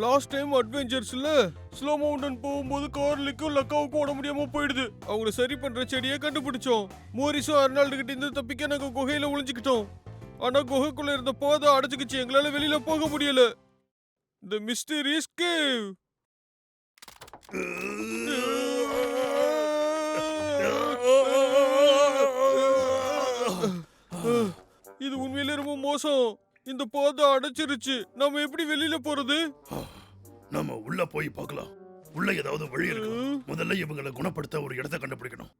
Last time அட்வென்ச்சர்ஸ்ல slow mountain போகும்போது கார்லிக்கும் லக்காவுக்கும் ஓட முடியாம போயிடுது. அவங்கள சரி பண்ற செடியை கண்டுபிடிச்சோம். மோரிஸும் அர்னால்டு கிட்ட இருந்து தப்பிக்க நாங்க குகையில ஒளிஞ்சுக்கிட்டோம். ஆனா குகைக்குள்ள இருந்த பாதை அடைச்சுக்கிச்சு. எங்களால வெளியில போக முடியல. தி மிஸ்டீரியஸ் கேவ். இது உண்மையிலே ரொம்ப மோசம். இந்த பாதை அடைச்சிருச்சு. நாம எப்படி வெளியில போறது? நாம உள்ள போய் பார்க்கலாம். உள்ள ஏதாவது வழி இருக்கு. முதல்ல இவங்களை குணப்படுத்த ஒரு இடத்தை கண்டுபிடிக்கணும்.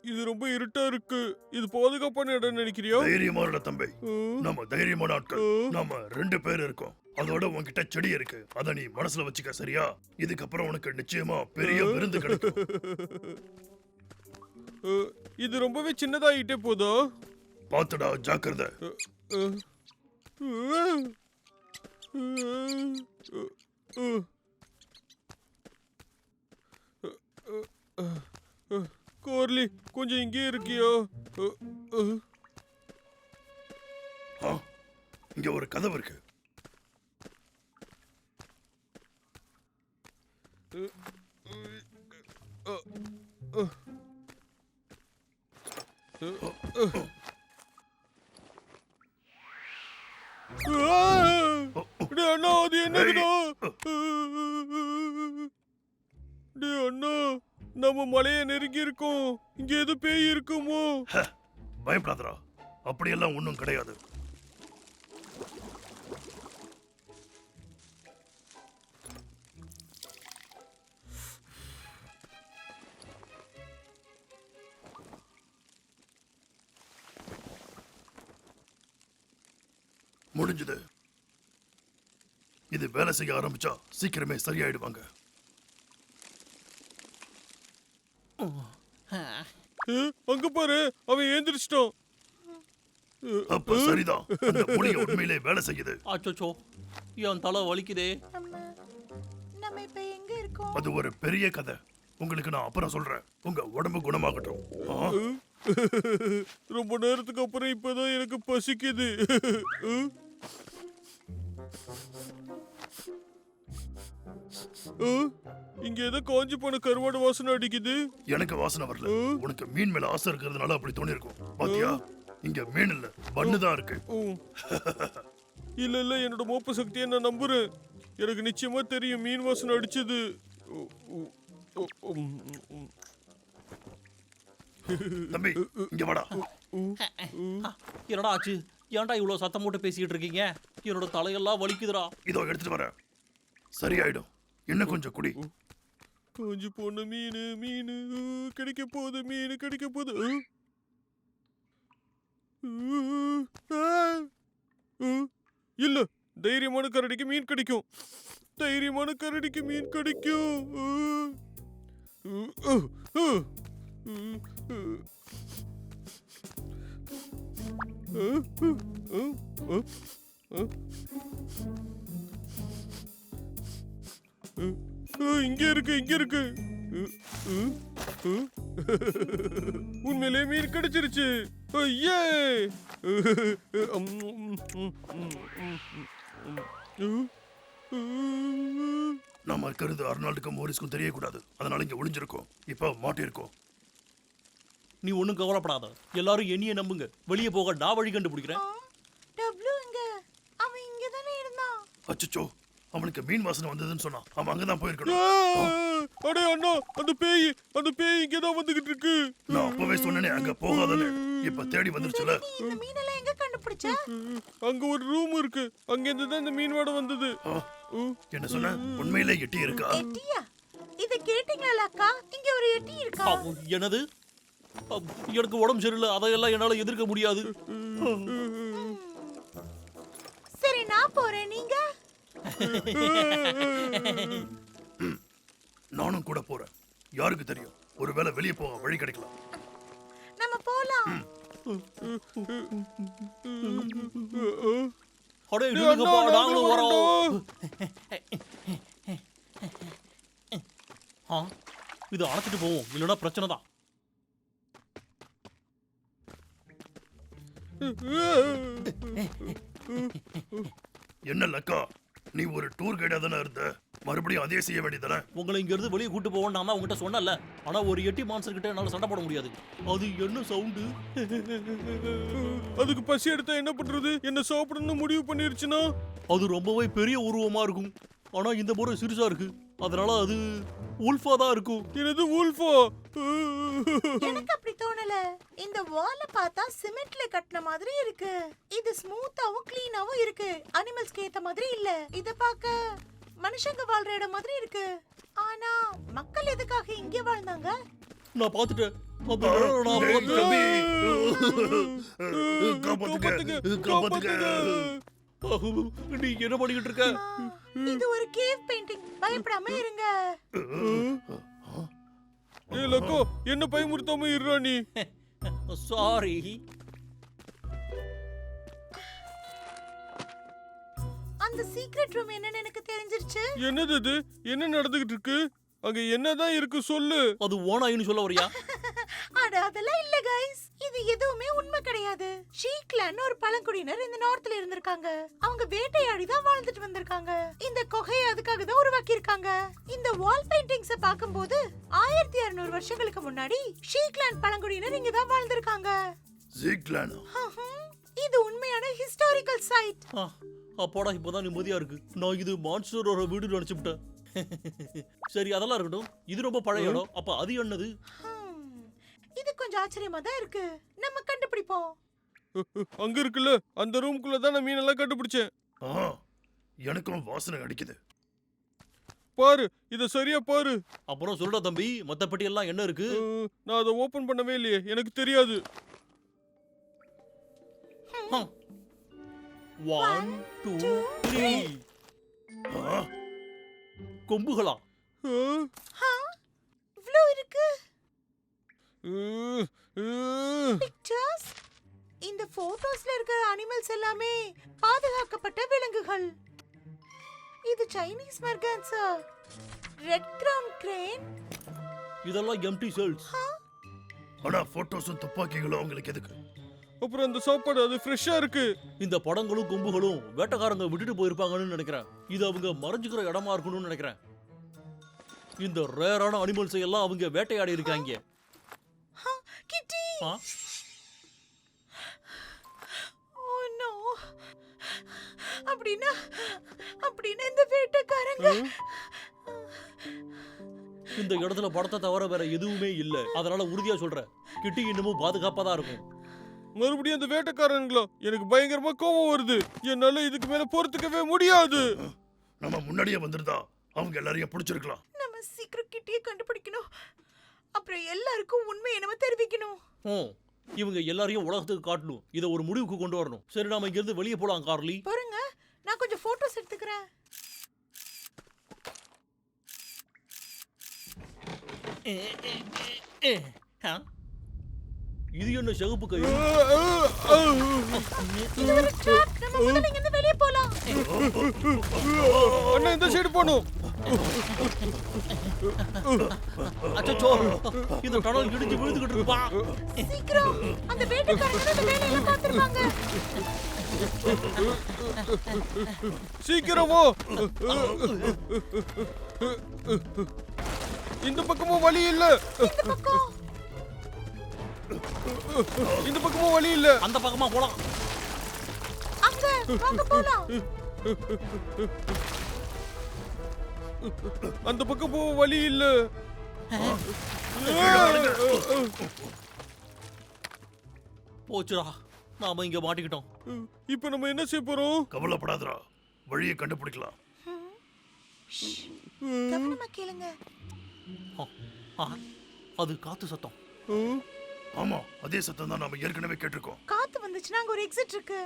இது ரொம்ப இருட்டா இருக்கு. இது பாதுகாப்பான இடம் நினைக்கிறியா? தைரியமான தம்பி. நம்ம தைரியமான ஆட்கள். நாம 2 பேர் இருக்கோம். அதோட உன்கிட்ட செடி இருக்கு. அத நீ மனசுல வச்சுக்க, சரியா? இதுக்கப்புறம் உனக்கு நிச்சயமா பெரிய விருந்து கிடைக்கும். இது ரொம்பவே சின்னதாயிட்டே போதா? பாத்துடா, ஜாக்கிரதை. கார்லி, கொஞ்சம் இங்கே இருக்கியா? இங்க ஒரு கதவு இருக்கு. அண்ணா, அது என்னதுடா? அண்ணா, நம்ம மலையை நெருங்கி இருக்கோம். இங்க எது பேய் இருக்குமோ? பயப்படாதடா, அப்படியெல்லாம் ஒண்ணும் கிடையாது. முடிஞ்சது. இது வேலை செய்ய ஆரம்பிச்சா சீக்கிரமே சரியாயிடுவாங்க. அங்க பாரு, அவன் ஏந்திரிச்சிட்டான். அப்ப சரிதான், அந்த மூலிகை உண்மையிலே வேலை செய்யுது. அச்சோ, என் தலை வலிக்குதே. நம்ம இப்ப எங்க இருக்கோம்? அது ஒரு பெரிய கதை. உங்களுக்கு நான் அப்புறம் சொல்றேன். உங்க உடம்பு குணமாகட்டும். ரொம்ப நேரத்துக்கு அப்புறம் இப்பதான் எனக்கு பசிக்குது. இங்க ஏதோ காஞ்சி போன கருவாடு வாசனை அடிக்குது. எனக்கு வாசனை வரல. உனக்கு மீன் மேல ஆசை இருக்கிறதுனால அப்படி தோணி இருக்கும். பாத்தியா, இங்க மீன் இல்ல, பண்ணு தான் இருக்கு. இல்ல என்னோட மோப்ப சக்தியை நான் நம்புறேன். எனக்கு நிச்சயமா தெரியும் மீன் வாசனை அடிச்சது. தம்பி, இங்க வாடா. என்னடா ஆச்சு? ஏன்டா இவ்வளவு சத்தம் போட்டு பேசிட்டு இருக்கீங்க? என்னோட தலையெல்லாம் வலிக்குதுடா. இதோ எடுத்துட்டு வரேன், சரியாயிடும். இன்னும் கொஞ்சம் குடி. காஞ்சி போன மீன் கிடைக்க போகுது. மீன் கிடைக்க போகுது. இல்ல, தைரியமான கரடிக்கு மீன் கிடைக்கும். தைரியமான கரடிக்கு மீன் கிடைக்கும். இங்க இருக்கு. உண்மையிலே மீன் கிடைச்சிருச்சு. நாம இருக்கிறது அர்னால்டுக்கும் மோரிஸ்க்கும் தெரியக்கூடாது. அதனால இங்க ஒளிஞ்சிருக்கோம். இப்ப மாட்டிருக்கோம். நீ ஒண்ணும் கவலைப்படாத. எல்லாரும் என்னைய நம்புங்க. வெளியே போக நான் வழி கண்டுபிடிக்கிறேன். டப்ளு எங்க? அவன் இங்க தானே இருந்தான். அச்சச்சோ, அவனுக்கு மீன் வாசனை வந்ததுன்னு சொன்னான். அவன் அங்கதான் போயிருக்கணும். அடே அண்ணா, அந்த பேய் இங்கதான் வந்துகிட்டு இருக்கு. நான் அப்பவே சொன்னேனே அங்க போகாதன்னு. இப்ப தேடி வந்துருச்சுல. இந்த மீனெல்லாம் எங்க கண்டுபிடிச்ச? அங்க ஒரு ரூம் இருக்கு. அங்க இருந்து தான் இந்த மீன் வாடை வந்தது. என்ன சொன்ன? உண்மையிலே எட்டி இருக்கா? எட்டியா? இத கேட்டீங்களா அக்கா? இங்க ஒரு எட்டி இருக்கா? என்னது? எனக்கு உடம்பு சரியில்லை. அதையெல்லாம் என்னால எதிர்க்க முடியாது. சரி, நான் போறேன். நீங்க? நானும் கூட போறேன். யாருக்கு தெரியும், ஒருவேளை வெளியே போக வழி கிடைக்கலாம். நம்ம போலாம். அடே நில்லுங்கப்பா, நாங்களும் வரோம். இது அணைச்சிட்டு போவோம், இல்லைன்னா பிரச்சனை தான். என்ன லக்கா, நீ ஒரு டூர் கைடா தானே இருந்த, மறுபடியும் அதே செய்ய வேண்டியதானே? உங்களை இங்க இருந்து வெளியே கூட்டு போவோம் நான் தான் உங்ககிட்ட சொன்னல. ஆனா ஒரு எட்டி மான்ஸ்டர் கிட்ட என்னால சண்டை போட முடியாது. அது என்ன சவுண்டு? அதுக்கு பசி எடுத்தா என்ன பண்றது? என்ன சாப்பிடணும்னு முடிவு பண்ணிருச்சுன்னா அது ரொம்பவே பெரிய உருவமா இருக்கும். ஆனா இந்த முறை சிறுசா இருக்கு. அதனால அது உல்ஃபா தான் இருக்கும். எனது ஊல்ஃபா. எனக்கு அப்படி தோணல. இந்த வால பார்த்தா சிமெண்ட்ல கட்டின மாதிரி இருக்கு. இது ஸ்மூத்தாவும் க்ளீனாவும் இருக்கு. அனிமல்ஸ்க்கு ஏத்த மாதிரி இல்ல. இத பார்க்க மனுஷங்க வாழ்ற இடம் மாதிரி இருக்கு. ஆனா மக்கள் எதுக்காக இங்க வாழ்ந்தாங்க? நான் பார்த்துட்டேன். அந்த நிழலை நான் டேய், பார்த்துட்டேன். தம்பி, காப்பாத்துங்க. நீ என்ன பண்ணிக்கிட்டு இருக்க? இது ஒரு கேவ் பெயிண்டிங். பயப்படாம இருங்க. ஏ லக்கோ, என்ன பயமுறுத்தாம இருடா நீ. சாரி. அந்த சீக்ரெட் ரூம் என்னன்னு எனக்கு தெரிஞ்சிருச்சு. என்னது இது? என்ன நடந்துகிட்டு இருக்கு? அங்க என்னதான் இருக்கு சொல்லு. அது ஓனாயின்னு சொல்ல வரியா? அட அதெல்லாம் இல்ல கைஸ். இது எதுவுமே உண்மை கிடையாது. ஷீக்லான்னு ஒரு பழங்குடியினர் இந்த நார்த்ல இருந்திருக்காங்க. அவங்க வேட்டையாடி தான் வாழ்ந்துட்டு வந்திருக்காங்க. இந்த குகையை அதுக்காக தான் உருவாக்கி இருக்காங்க. இந்த வால் பெயிண்டிங்ஸ பாக்கும்போது 1600 வருஷங்களுக்கு முன்னாடி ஷீக்லாந்து பழங்குடியினர் இங்க தான் வாழ்ந்திருக்காங்க. ஜீக்லானா? இது உண்மையான ஹிஸ்டாரிக்கல் சைட். அப்போடா இப்போதான் நிம்மதியா இருக்கு. நான் இது மான்ஸ்டரோட வீடு நினைச்சுட்டேன். சரி அதெல்லாம் இருக்கட்டும். இது ரொம்ப பழைய இடம். அப்ப அது என்னது? இது கொஞ்சம் ஆச்சரியமா தான் இருக்கு. நம்ம கண்டுபிடிப்போம். அங்க இருக்குல்ல, அந்த ரூம்குள்ள தான் நான் மீனெல்லாம் கண்டுபிடிச்சேன். எனக்கும் வாசனை அடிக்குது. பாரு, இத சரியா பாரு. அப்புறம் சொல்ற தம்பி, மத்த பெட்டி எல்லாம் என்ன இருக்கு? நான் அதை ஓபன் பண்ணவே இல்லையே, எனக்கு தெரியாது. 1 2 3 கொம்புகளா? இவ்ளோ இருக்கு. பிக்சர்ஸ். இந்த போட்டோஸ்ல இருக்கிற அனிமல்ஸ் எல்லாமே பாதுகாக்கப்பட்ட விலங்குகள். இது சைனீஸ் மர்கான்ஸா, ரெட் கிரவுன் கிரேன். இதெல்லாம் எம்டி செல்ஸ். ஆனா போட்டோஸும் துப்பாக்கிகளும் உங்களுக்கு எதுக்கு? அப்புறம் அந்த சாப்பாடு, அது ஃப்ரெஷ்ஷா இருக்கு. இந்த படங்களும் கொம்புகளும் வேட்டைக்காரங்க விட்டுட்டு போயிருப்பாங்கன்னு நினைக்கிறேன். இது அவங்க மறைஞ்சுக்கிற இடமா இருக்கணும்னு நினைக்கிறேன். இந்த ரேரான அனிமல்ஸ் எல்லாம் அவங்க வேட்டையாடி இருக்காங்க. கிட்டி. ஆ? Oh no. அப்படினா இந்த வேட்டைக்காரங்க இந்த இடத்துல படத்தை தவிர வேற எதுவுமே இல்ல. அதனால உறுதியா சொல்றேன், கிட்டி இன்னமும் பாதுகாப்பா தான் இருக்கும். மறுபடியும் அந்த வேட்டைக்காரங்களா? எனக்கு பயங்கரமா கோபம் வருது. என்னால இதுக்கு மேல பொறுத்துக்கவே முடியாது. நம்ம முன்னாடியே வந்திருந்தா அவங்க எல்லாரையும் பிடிச்சிருக்கலாம். நம்ம சீக்கிரம் கிட்டியை கண்டுபிடிக்கணும். அப்புறம் எல்லாருக்கும் உண்மையை நம்ம தெரிவிக்கணும். இவங்க எல்லாரையும் உலகத்துக்கு காட்டணும். இதை ஒரு முடிவுக்கு கொண்டு வரணும். சரி, நாம இங்க இருந்து வெளியே போலாம் கார்லி. பாருங்க, நான் கொஞ்சம் போட்டோஸ் எடுத்துக்கிறேன். இது என்ன சிவப்பு கை? இது ஒரு ட்ராப். நம்ம முதல்ல இங்க இருந்து வெளியே போலாம். அண்ணா, இந்த சைடு போணும். அச்சச்சோ, இந்த டனல் இடிஞ்சு விழுந்துகிட்டு இருப்பா. சீக்கிரம், அந்த வேட்டைக்காரங்க இந்த வேலையெல்லாம் பார்த்திருப்பாங்க. சீக்கிரமா. இந்த பக்கமும் வழி இல்ல. இந்த பக்கமும் வழி இல்ல. அந்த பக்கமா போலாம். அங்க வாங்க போலாம். அந்த பக்கம் போக வழி இல்ல. போச்சுடா, நாம இங்க மாட்டிக்கிட்டோம். இப்ப நம்ம என்ன செய்ய போறோம்? கவலைப்படாதடா, வழியை கண்டுபிடிக்கலாம். கவனமா கேளுங்க. அது காத்து சத்தம். ஆமா, அதே சத்தம் தான் நாம ஏற்கனவே கேட்டிருக்கோம். காத்து வந்துச்சுன்னா அங்க ஒரு எக்ஸிட் இருக்கு.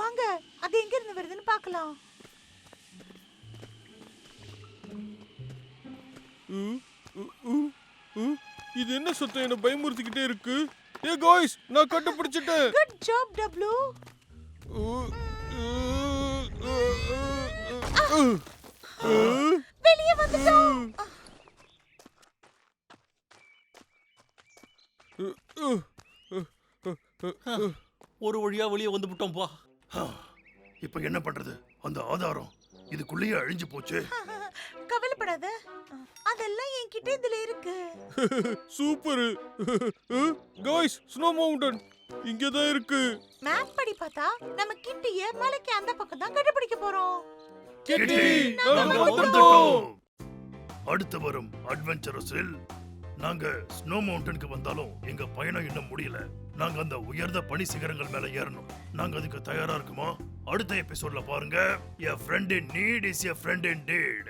வாங்க, அது எங்க இருந்து வருதுன்னு பார்க்கலாம். இது என்ன சத்தம்? என்ன பயமுறுத்திக்கிட்டே இருக்கு. ஏ காய்ஸ், நான் கண்டுபிடிச்சிட்டேன். குட் ஜாப் டப்ளூ. வெளியே வந்துட்டோம். ஒரு வழியா வெளியே வந்து விட்டோம்பா. இப்ப என்ன பண்றது? அந்த ஆதாரம் இதுக்குள்ளேயே அழிஞ்சு போச்சு. கவலைப்படாத, அதெல்லாம் என்கிட்ட இதுல இருக்கு. சூப்பர். காய்ஸ், ஸ்னோ மவுண்டன் இங்க தான் இருக்கு. மேப் படி பார்த்தா நம்ம கிட்டிய மலைக்கு அந்த பக்கம் தான் கண்டுபிடிக்க போறோம். கிட்டி, நாங்க நாங்க வந்துட்டோம். அடுத்து வரும் அட்வென்ச்சரஸில் நாங்க ஸ்னோ மவுண்டனுக்கு வந்தாலும் எங்க பயணம் இன்னும் முடியல. நாங்க அந்த உயர்ந்த பனி சிகரங்கள் மேல ஏறணும். நாங்க அதுக்கு தயாரா இருக்குமா? அடுத்த எபிசோட்ல பாருங்க. A friend in need is a friend indeed.